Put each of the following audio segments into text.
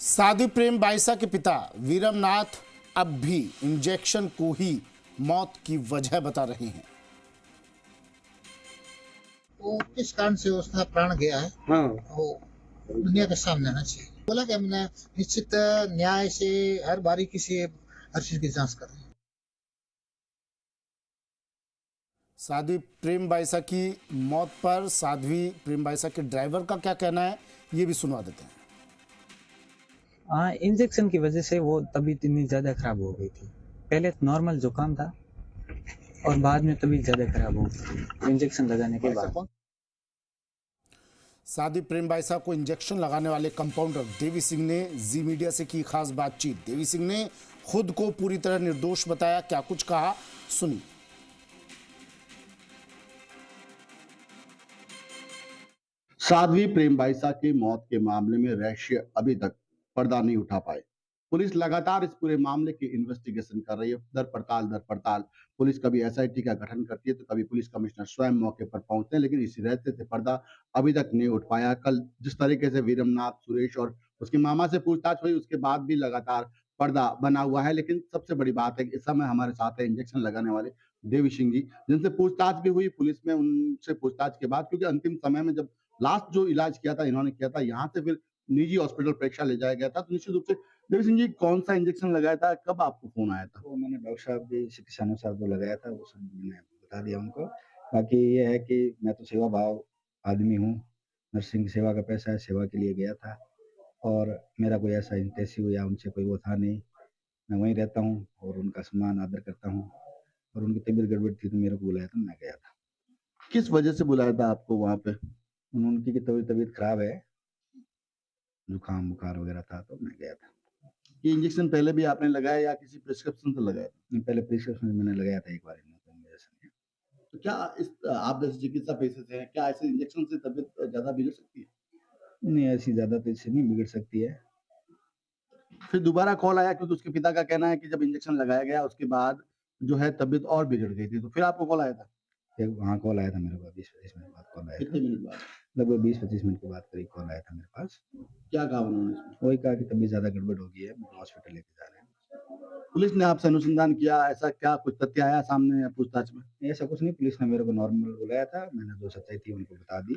साध्वी प्रेम बाइसा के पिता वीरमनाथ अब भी इंजेक्शन को ही मौत की वजह बता रहे हैं। वो किस कारण से उसका प्राण गया है, वो दुनिया के सामने आना चाहिए। बोला कि हमने निश्चित न्याय से हर बारीकी से हर चीज की जांच कर रहे हैं। साध्वी प्रेम बाइसा की मौत पर साध्वी प्रेम बाइसा के ड्राइवर का क्या कहना है, ये भी सुनवा देते हैं। हाँ, इंजेक्शन की वजह से वो तबीयत इतनी ज़्यादा खराब हो गई थी। पहले नॉर्मल जुकाम था और बाद में तबीयत ज़्यादा खराब हो गई इंजेक्शन लगाने के बाद। साध्वी प्रेम बाइसा को इंजेक्शन लगाने वाले कंपाउंडर देवी सिंह ने जी मीडिया से की खास बातचीत। देवी सिंह ने खुद को पूरी तरह निर्दोष बताया, क्या कुछ कहा सुनिए। साध्वी प्रेम बाइसा की मौत के मामले में रहस्य अभी तक पर्दा नहीं उठा पाए। पुलिस लगातार इस पूरे मामले की इन्वेस्टिगेशन कर रही है। दर पड़ताल पुलिस कभी एसआईटी का गठन करती है तो कभी पुलिस कमिश्नर स्वयं मौके पर पहुंचते हैं, लेकिन इसी रहते से पर्दा अभी तक नहीं उठ पाया। कल जिस तरीके से वीरमनाथ, सुरेश और उसके मामा से पूछताछ हुई, उसके बाद भी लगातार पर्दा बना हुआ है। लेकिन सबसे बड़ी बात है कि इस समय हमारे साथ है इंजेक्शन लगाने वाले देवी सिंह जी, जिनसे पूछताछ भी हुई पुलिस में। उनसे पूछताछ के बाद, क्योंकि अंतिम समय में जब लास्ट जो इलाज किया था इन्होंने किया था, यहाँ से फिर निजी हॉस्पिटल प्रेक्षण ले जाया गया था, तो निश्चित रूप से देवी सिंह जी कौन सा इंजेक्शन लगाया था, कब आपको फोन आया था? वो मैंने डॉक्टर साहब की चिकित्सा अनुसार जो लगाया था वो सब मैंने बता दिया उनको। बाकी ये है कि मैं तो सेवा भाव आदमी हूँ, नर्सिंग की सेवा का पैसा है, सेवा के लिए गया था और मेरा कोई ऐसा इंटेंसिव या उनसे कोई वो था नहीं। मैं वहीं रहता हूँ और उनका सम्मान आदर करता हूँ और उनकी तबीयत गड़बड़ थी तो मेरे को बुलाया था, मैं गया था। किस वजह से बुलाया था आपको वहां पे? उनकी की तबीयत खराब है, जुकाम बुखार वगैरह था तो मैं गया था। ये इंजेक्शन पहले भी आपने लगाया या किसी प्रिस्क्रिप्शन से लगाया था? पहले प्रिस्क्रिप्शन मैंने लगाया था एक बार, तो क्या इस आप जैसे चिकित्सा पेशे से हैं, क्या ऐसे इंजेक्शन से तबीयत ज्यादा बिगड़ सकती है? नहीं, ऐसी ज्यादा तो इससे नहीं बिगड़ सकती है। फिर दोबारा कॉल आया, क्योंकि उसके पिता का कहना है कि जब इंजेक्शन लगाया गया उसके बाद जो है तबीयत और बिगड़ गई थी, तो फिर आपको कॉल आया था? हाँ, कॉल आया था मेरे पास, 20-25 मिनट बाद कॉल आया था। कितने मिनट बाद? लगभग 20-25 मिनट के बाद करीब कॉल आया था मेरे पास। क्या कहा उन्होंने इसमें? वही कहा कि तबीयत ज्यादा गड़बड़ हो गई है, हॉस्पिटल लेके जा रहे हैं। पुलिस ने आपसे अनुसंधान किया, ऐसा क्या कुछ तथ्य आया सामने पूछताछ में? ऐसा कुछ नहीं, पुलिस ने मेरे को नॉर्मल बुलाया था, मैंने जो सच्चाई थी उनको बता दी।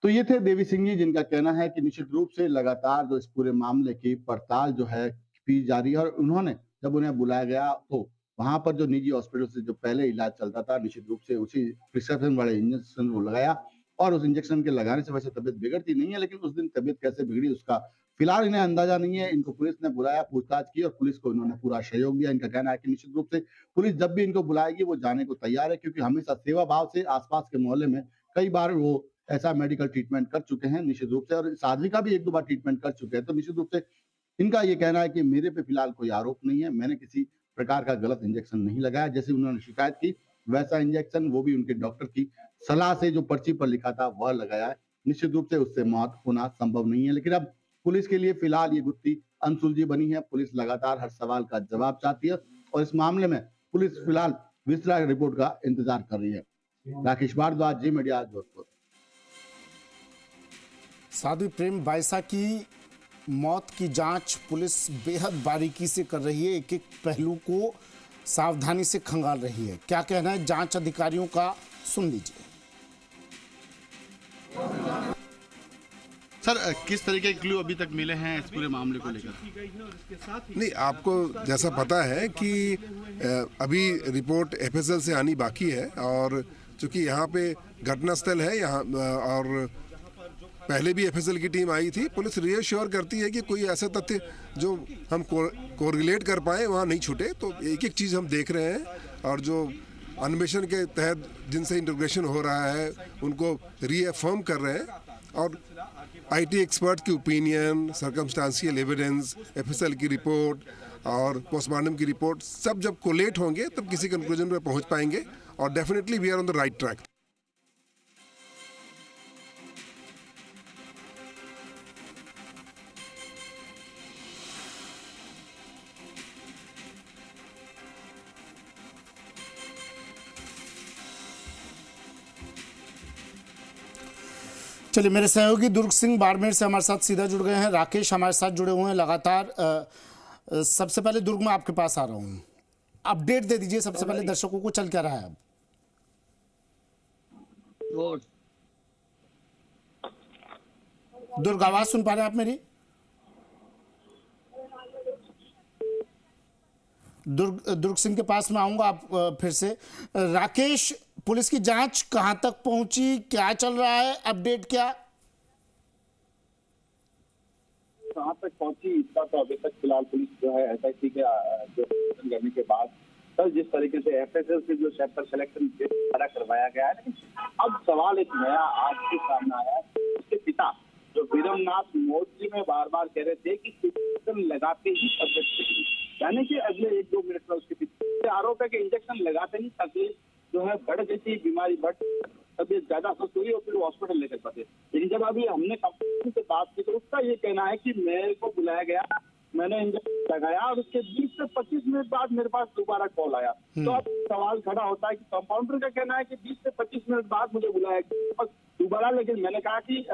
तो ये थे देवी सिंह जी, जिनका कहना है कि निश्चित रूप से लगातार जो इस पूरे मामले की पड़ताल जो है की जा रही है, और उन्होंने जब उन्हें बुलाया गया तो वहां पर जो निजी हॉस्पिटल से जो पहले इलाज चलता था, निश्चित रूप से उसी प्रिस्क्रिप्शन वाले इंजेक्शन को लगाया और उस इंजेक्शन के लगाने से वैसे तबीयत बिगड़ती नहीं है, लेकिन उस दिन तबीयत कैसे बिगड़ी उसका फिलहाल इन्हें अंदाजा नहीं है। इनको पुलिस ने बुलाया, पूछताछ की और पुलिस को इन्होंने पूरा सहयोग दिया। इनका कहना है कि निश्चित रूप से पुलिस जब भी इनको बुलाएगी वो जाने को तैयार है, क्योंकि हमेशा सेवा भाव से आसपास के मोहल्ले में कई बार वो ऐसा मेडिकल ट्रीटमेंट कर चुके हैं निश्चित रूप से, और साध्वी का भी 1-2 बार ट्रीटमेंट कर चुके हैं। तो निश्चित रूप से इनका ये कहना है कि मेरे पे फिलहाल कोई आरोप नहीं है, मैंने किसी प्रकार का गलत इंजेक्शन नहीं लगाया। जैसे उन्होंने शिकायत की वैसा इंजेक्शन वो भी उनके डॉक्टर की सलाह से जो पर्ची पर लिखा था वह लगाया है। निश्चित रूप से उससे मौत होना संभव नहीं है, लेकिन अब पुलिस के लिए फिलहाल ये गुत्थी अनसुलझी बनी है। पुलिस लगातार हर सवाल का जवाब चाहती है और इस मामले में पुलिस फिलहाल विस्तार रिपोर्ट का इंतजार कर रही है। राकेश भारद्वाज, जी मीडिया, जोधपुर। साध्वी प्रेम बाइसा की मौत की जांच पुलिस बेहद बारीकी से कर रही है, एक एक पहलू को सावधानी से खंगाल रही है। क्या कहना है जांच अधिकारियों का, सुन लीजिए। सर, किस तरीके के क्लू अभी तक मिले हैं इस पूरे मामले को लेकर? नहीं, आपको जैसा पता है कि अभी रिपोर्ट एफएसएल से आनी बाकी है और चूंकि यहाँ पे घटनास्थल है यहाँ और पहले भी एफएसएल की टीम आई थी, पुलिस रीअश्योर करती है कि कोई ऐसे तथ्य जो हम कोरिलेट कर पाए वहाँ नहीं छूटे। तो एक एक चीज़ हम देख रहे हैं और जो अन्वेषण के तहत जिनसे इंटीग्रेशन हो रहा है उनको रीअफर्म कर रहे हैं और आईटी एक्सपर्ट की ओपिनियन, सर्कमस्टांशियल एविडेंस, एफएसएल की रिपोर्ट और पोस्टमार्टम की रिपोर्ट सब जब कोलेट होंगे तब किसी कंक्लूजन पे पहुंच पाएंगे और definitely we are on the right track. चलिए, मेरे सहयोगी दुर्ग सिंह बाड़मेर से हमारे साथ सीधा जुड़ गए हैं, राकेश हमारे साथ जुड़े हुए हैं लगातार। सबसे पहले दुर्ग में आपके पास आ रहा हूँ, अपडेट दे दीजिए सबसे पहले दर्शकों को, चल क्या रहा है अब। दुर्ग, आवाज सुन पा रहे हैं आप मेरी? दुर्ग सिंह के पास में आऊंगा आप फिर से। राकेश, पुलिस की जांच कहां तक पहुंची, क्या चल रहा है, अपडेट क्या? कहां तक पहुंची इसका तो अभी तक फिलहाल पुलिस जो है एसआईटी के जो करने के बाद कल जिस तरीके से एफएसएल से जो सैंपल सिलेक्शन खड़ा करवाया गया है, लेकिन अब सवाल एक नया आज के सामने आया है। उसके पिता जो वीरमनाथ मोदी में बार बार कह रहे थे कि इंजेक्शन लगाते ही तबियत बिगड़ी, यानी कि अगले 1-2 मिनट में उसके पिता आरोप है कि इंजेक्शन लगाते ही तकलीफ जो है बढ़ गई थी, बीमारी बढ़, तबियत ज्यादा अस्वस्थ हुई और फिर वो हॉस्पिटल लेकर पड़े। लेकिन जब अभी हमने कंपनी से बात की तो उसका ये कहना है कि मेरे को बुलाया गया, मैंने इंजेक्शन लगाया और उसके 20 से 25 मिनट बाद मेरे पास दोबारा कॉल आया। तो अब सवाल खड़ा होता है कि कंपाउंडर का कहना है कि 20 से 25 मिनट बाद मुझे बुलाया गया दोबारा, लेकिन मैंने कहा कि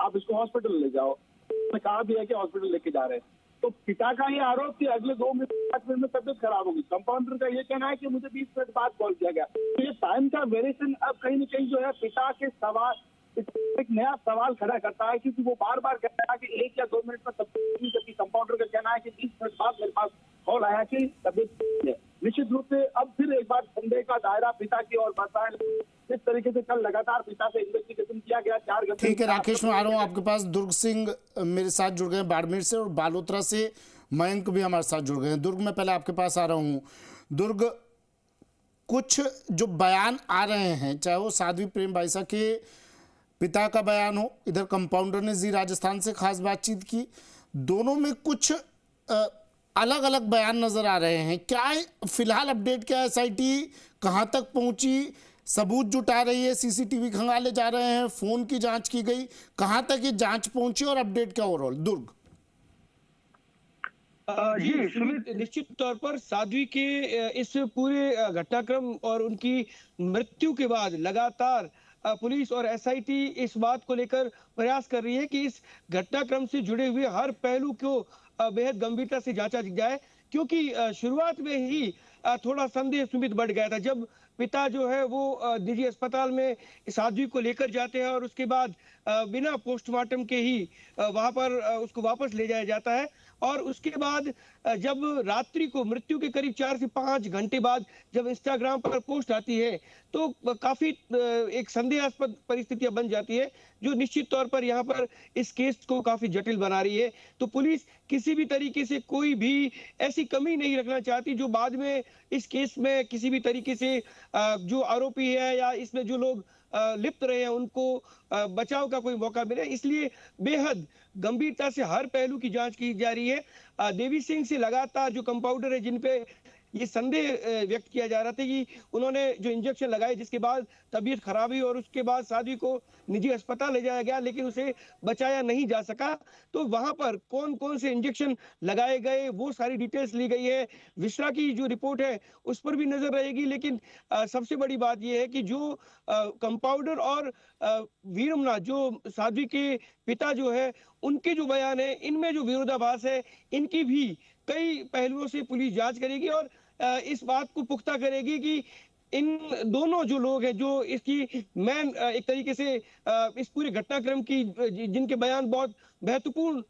आप इसको हॉस्पिटल ले जाओ, मैंने कहा भी है कि हॉस्पिटल लेके जा रहे हैं। तो पिता का ये आरोप कि अगले 2 मिनट 5 मिनट में तबियत खराब होगी, कंपाउंडर का ये कहना है कि मुझे 20 मिनट बाद कॉल किया गया। तो ये टाइम का वेरिएशन अब कहीं न कहीं जो है पिता के सवाल एक नया सवाल खड़ा करता है, क्योंकि वो बार बार कहता है कि 1 या 2 मिनट में तबियत, जबकि कंपाउंडर का कहना है कि 20 मिनट बाद मेरे पास कॉल आया कि तबियत है। निश्चित रूप से अब फिर एक बार संदेह का दायरा पिता की ओर बढ़ता है। इस तरीके से कल लगातार पिता से इन्वेस्टिगेशन किया गया 4 घंटे। ठीक है राकेश, मैं आ रहा हूँ आपके पास। दुर्ग सिंह मेरे साथ जुड़ गए बाड़मेर से, और बालोतरा से मयंक भी हमारे साथ जुड़ गए हैं। दुर्ग में पहले आपके पास आ रहा हूँ। दुर्ग, कुछ जो बयान आ रहे हैं, चाहे वो साध्वी प्रेम बाईसा के पिता का बयान हो, इधर कंपाउंडर ने जी राजस्थान से खास बातचीत की, दोनों में कुछ अलग अलग बयान नजर आ रहे हैं। क्या फिलहाल अपडेट क्या है? एसआईटी कहां तक पहुंची, सबूत जुटा रही है, सीसीटीवी खंगाले जा रहे हैं, फोन की जांच की गई, कहां तक ये जांच पहुंची और अपडेट क्या ओवरऑल? दुर्ग जी सुमित, निश्चित तौर पर साध्वी के इस पूरे घटनाक्रम और उनकी मृत्यु के बाद लगातार पुलिस और एसआईटी इस बात को लेकर प्रयास कर रही है कि इस घटनाक्रम से जुड़े हुए हर पहलू को बेहद गंभीरता से जांचा जाए, क्योंकि शुरुआत में ही थोड़ा संदेह सुमित बढ़ गया था। जब पिता जो है वो निजी अस्पताल में साध्वी को लेकर जाते हैं और उसके बाद बिना पोस्टमार्टम के ही वहां पर उसको वापस ले जाया जाता है, और उसके बाद जब रात्रि को मृत्यु के करीब 4 से 5 घंटे बाद जब इंस्टाग्राम पर पोस्ट आती है तो काफी एक संदेहास्पद परिस्थितियां बन जाती है, जो निश्चित तौर पर यहाँ पर इस केस को काफी जटिल बना रही है। तो पुलिस किसी भी तरीके से कोई भी ऐसी कमी नहीं रखना चाहती जो बाद में इस केस में किसी भी तरीके से जो आरोपी है या इसमें जो लोग लिप्त रहे हैं उनको बचाव का कोई मौका मिले, इसलिए बेहद गंभीरता से हर पहलू की जांच की जा रही है। देवी सिंह से लगातार जो कंपाउंडर है, जिन पे ये संदेह व्यक्त किया जा रहा था कि उन्होंने जो इंजेक्शन लगाए जिसके बाद तबीयत खराब हुई और उसके बाद साध्वी को निजी अस्पताल ले जाया गया लेकिन उसे बचाया नहीं जा सका, तो वहां पर कौन कौन से इंजेक्शन लगाए गए वो सारी डिटेल्स ली गई है। विश्रा की जो रिपोर्ट है उस पर भी नजर रहेगी, लेकिन सबसे बड़ी बात यह है कि जो कंपाउंडर और वीरमनाथ जो साध्वी के पिता जो है उनके जो बयान है, इनमें जो विरोधाभास है, इनकी भी कई पहलुओं से पुलिस जांच करेगी और इस बात को पुख्ता करेगी कि इन दोनों जो लोग हैं जो इसकी मैन एक तरीके से इस पूरे घटनाक्रम की जिनके बयान बहुत महत्वपूर्ण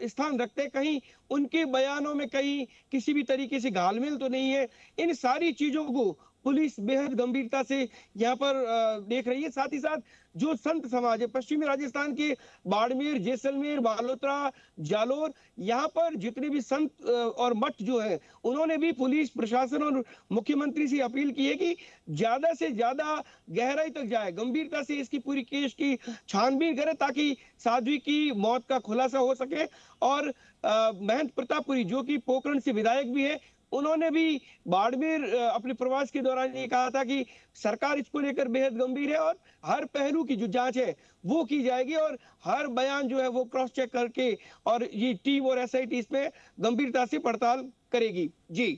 स्थान रखते हैं, कहीं उनके बयानों में कहीं किसी भी तरीके से घालमेल तो नहीं है। इन सारी चीजों को पुलिस बेहद गंभीरता से यहाँ पर देख रही है। साथ ही साथ जो संत समाज है पश्चिमी राजस्थान के बाड़मेर, जैसलमेर, बालोतरा, जालोर, यहाँ पर जितने भी संत और मठ जो है उन्होंने भी पुलिस प्रशासन और मुख्यमंत्री से अपील की है कि ज्यादा से ज्यादा गहराई तक जाए, गंभीरता से इसकी पूरी केस की छानबीन करे ताकि साध्वी की मौत का खुलासा हो सके। और महंत प्रतापपुरी जो कि पोखरण से विधायक भी है, उन्होंने भी बाड़मेर अपने प्रवास के दौरान ये कहा था कि सरकार इसको लेकर बेहद गंभीर है और हर पहलू की जो जांच है वो की जाएगी और हर बयान जो है वो क्रॉस चेक करके और ये टीम और एसआईटी इसमें गंभीरता से पड़ताल करेगी। जी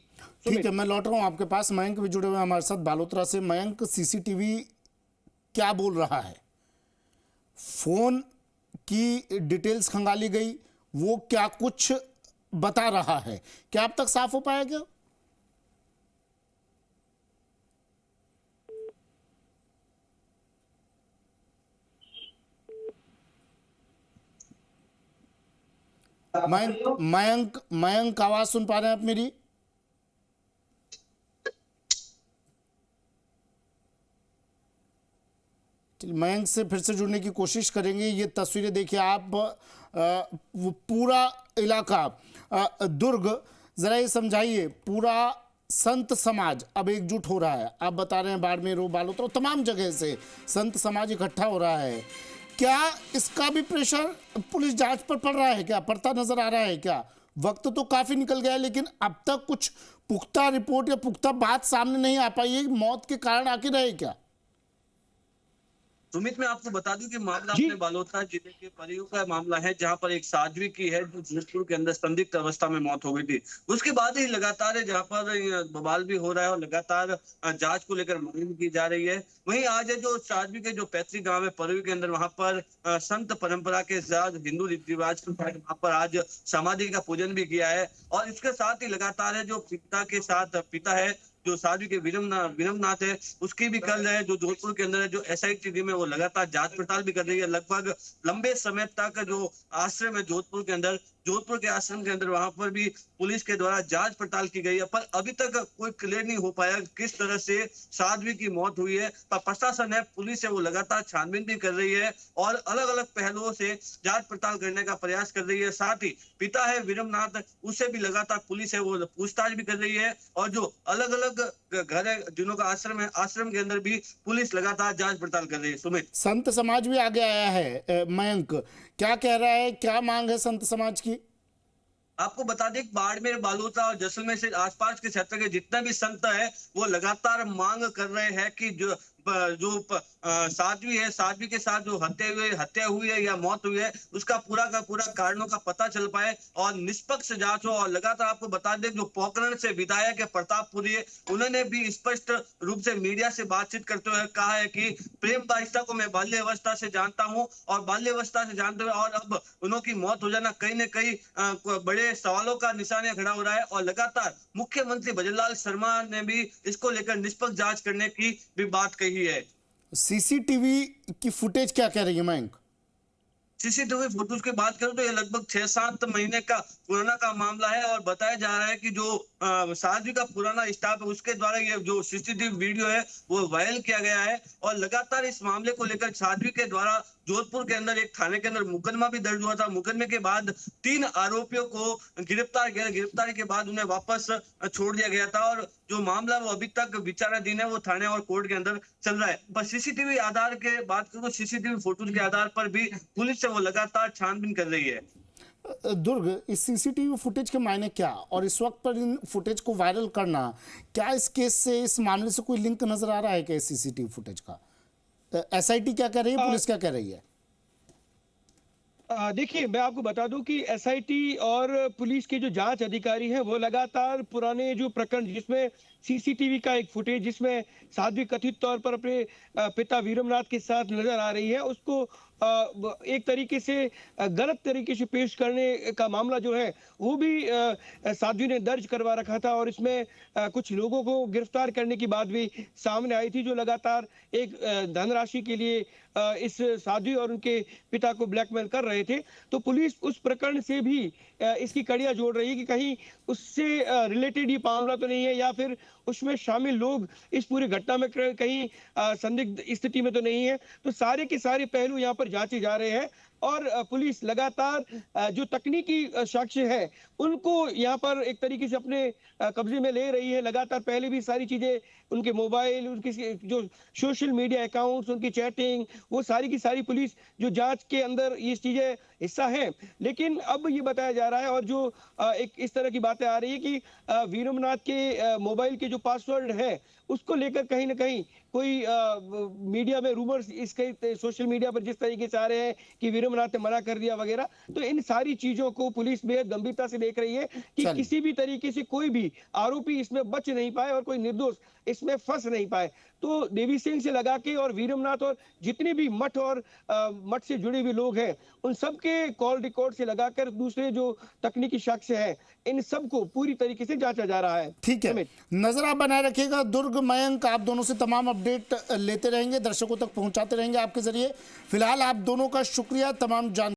ठीक है, मैं लौट रहा हूँ आपके पास। मयंक भी जुड़े हुए हमारे साथ बालोतरा से। मयंक, सीसीटीवी क्या बोल रहा है? फोन की डिटेल्स खंगाली गई, वो क्या कुछ बता रहा है, क्या अब तक साफ हो पाया क्या? मयंक मयंक मयंक आवाज सुन पा रहे हैं आप मेरी? मयंक से फिर से जुड़ने की कोशिश करेंगे। ये तस्वीरें देखिए आप, वो पूरा इलाका दुर्ग, जरा ये समझाइए, पूरा संत समाज अब एकजुट हो रहा है। आप बता रहे हैं बाड़मेर हो, बालोतरा, तमाम जगह से संत समाज इकट्ठा हो रहा है। क्या इसका भी प्रेशर पुलिस जांच पर पड़ रहा है, क्या पड़ता नजर आ रहा है क्या? वक्त तो काफी निकल गया है, लेकिन अब तक कुछ पुख्ता रिपोर्ट या पुख्ता बात सामने नहीं आ पाई है। मौत के कारण आखिर है क्या? सुमित, मैं आपको बता दूं कि मामला अपने बालोतरा जिले के परियों का मामला है, जहां पर एक साध्वी की है जो जोधपुर के अंदर संदिग्ध अवस्था में मौत हो गई थी। उसके बाद ही लगातार जहां पर बवाल भी हो रहा है और लगातार जांच को लेकर मांग की जा रही है। वहीं आज है जो साध्वी के जो पैतृक गांव है परियों के अंदर, वहां पर संत परंपरा के साथ हिंदू रीति रिवाज के साथ वहां पर आज समाधि का पूजन भी किया है। और इसके साथ ही लगातार है जो पिता के साथ पिता है जो साध्वी के विरमनाथ है, उसकी भी कल है जो जोधपुर के अंदर है जो SIT टीम है वो लगातार जांच पड़ताल भी कर रही है। लगभग लंबे समय तक जो आश्रम है जोधपुर के अंदर, जोधपुर के आश्रम के अंदर, वहां पर भी पुलिस के द्वारा जांच पड़ताल की गई है, पर अभी तक कोई क्लियर नहीं हो पाया किस तरह से साध्वी की मौत हुई है। पर प्रशासन है, पुलिस है, वो लगातार छानबीन भी कर रही है और अलग अलग पहलुओं से जांच पड़ताल करने का प्रयास कर रही है। साथ ही पिता है विरमनाथ, उससे भी लगातार पुलिस है वो पूछताछ भी कर रही है। और जो अलग अलग घर है जिनों का आश्रम है, आश्रम के अंदर भी पुलिस लगातार जांच पड़ताल कर रही है। सुमित, संत समाज भी आगे आया है। मयंक क्या कह रहा है, क्या मांग है संत समाज की? आपको बता दें बाड़मेर, बालोतरा और जैसलमेर से आसपास के क्षेत्र के जितने भी संत है वो लगातार मांग कर रहे हैं कि जो साध्वी है, साध्वी के साथ जो हत्या हुई है या मौत हुई है, उसका पूरा का पूरा कारणों का पता चल पाए और निष्पक्ष जांच हो। और लगातार आपको बता दें जो पोखरण से विधायक है प्रतापपुरी है, उन्होंने भी स्पष्ट रूप से मीडिया से बातचीत करते हुए कहा है कि प्रेम बाइस्ता को मैं बाल्यावस्था से जानता हूं और बाल्यावस्था से जानते हुए और अब उनकी मौत हो जाना कहीं न कहीं बड़े सवालों का निशान खड़ा हो रहा है। और लगातार मुख्यमंत्री भजनलाल शर्मा ने भी इसको लेकर निष्पक्ष जांच करने की भी बात कही है। CCTV की फुटेज क्या कह रही है मयंक? CCTV फोटोज की बात करूं तो ये लगभग 6-7 महीने का पुराना का मामला है और बताया जा रहा है कि जो साध्वी का पुराना स्टाफ है उसके द्वारा ये जो CCTV वीडियो है वो वायरल किया गया है। और लगातार इस मामले को लेकर साध्वी के द्वारा जोधपुर के अंदर एक थाने के अंदर मुकदमा भी दर्ज हुआ था। मुकदमे के बाद 3 आरोपियों को गिरफ्तार किया, गिरफ्तारी के बाद उन्हें वापस छोड़ दिया गया था और जो मामला वो अभी तक विचाराधीन है, वो थाने और कोर्ट के अंदर चल रहा है। पर CCTV आधार के बात करूं तो CCTV फोटोज के आधार पर भी पुलिस से वो लगातार छानबीन कर रही है। दुर्ग, इस CCTV फुटेज के मायने क्या और इस वक्त पर इन फुटेज को वायरल करना, क्या इस केस से, इस मामले से कोई लिंक नजर आ रहा है क्या इस CCTV फुटेज का? SIT क्या कह रही है, पुलिस क्या कह रही है? देखिए, मैं आपको बता दूं कि SIT और पुलिस के जो जांच अधिकारी हैं वो लगातार पुराने जो प्रकरण जिसमें CCTV का एक फुटेज जिसमें साध्वी कथित तौर पर अपने पिता वीरमनाथ के साथ नजर आ रही है, उसको एक तरीके से गलत तरीके से पेश करने का मामला जो है वो भी साध्वी ने दर्ज करवा रखा था। और इसमें कुछ लोगों को गिरफ्तार करने की बात भी सामने आई थी जो लगातार एक धनराशि के लिए इस साध्वी और उनके पिता को ब्लैकमेल कर रहे थे। तो पुलिस उस प्रकरण से भी इसकी कड़ियां जोड़ रही है कि कहीं उससे रिलेटेड ये मामला तो नहीं है या फिर उसमें शामिल लोग इस पूरी घटना में कहीं संदिग्ध स्थिति में तो नहीं है। तो सारे के सारे पहलू यहाँ पर जांचे जा रहे हैं और पुलिस लगातार जो तकनीकी साक्ष्य है उनको यहाँ पर एक तरीके से अपने कब्जे में ले रही है। लगातार पहले भी सारी चीजें, उनके मोबाइल, उनकी जो सोशल मीडिया अकाउंट्स, उनकी चैटिंग, वो सारी की सारी पुलिस जो जांच के अंदर ये चीजें हिस्सा है। लेकिन अब ये बताया जा रहा है और जो एक इस तरह की बातें आ रही है कि वीरमनाथ के मोबाइल के जो पासवर्ड है उसको लेकर कहीं ना कहीं कोई मीडिया में रूमर्स, इसके सोशल मीडिया पर जिस तरीके से आ रहे हैं कि वीरमनाथ मनाते मना कर दिया वगैरह। तो इन सारी चीजों को पुलिस बेहद गंभीरता से देख रही है कि किसी भी तरीके से कोई भी आरोपी इसमें बच नहीं पाए और कोई निर्दोष इसमें फंस नहीं पाए। तो देवी सिंह से लगा के और वीरमनाथ और जितने भी मठ और मठ से जुड़े हुए लोग हैं, उन सब के कॉल रिकॉर्ड से लगाकर दूसरे जो तकनीकी शख्स है, इन सब को पूरी तरीके से जांचा जा रहा है। ठीक है, नजर आप बनाए रखिएगा। दुर्ग, मयंक, आप दोनों से तमाम अपडेट लेते रहेंगे, दर्शकों तक पहुंचाते रहेंगे आपके जरिए। फिलहाल आप दोनों का शुक्रिया तमाम जान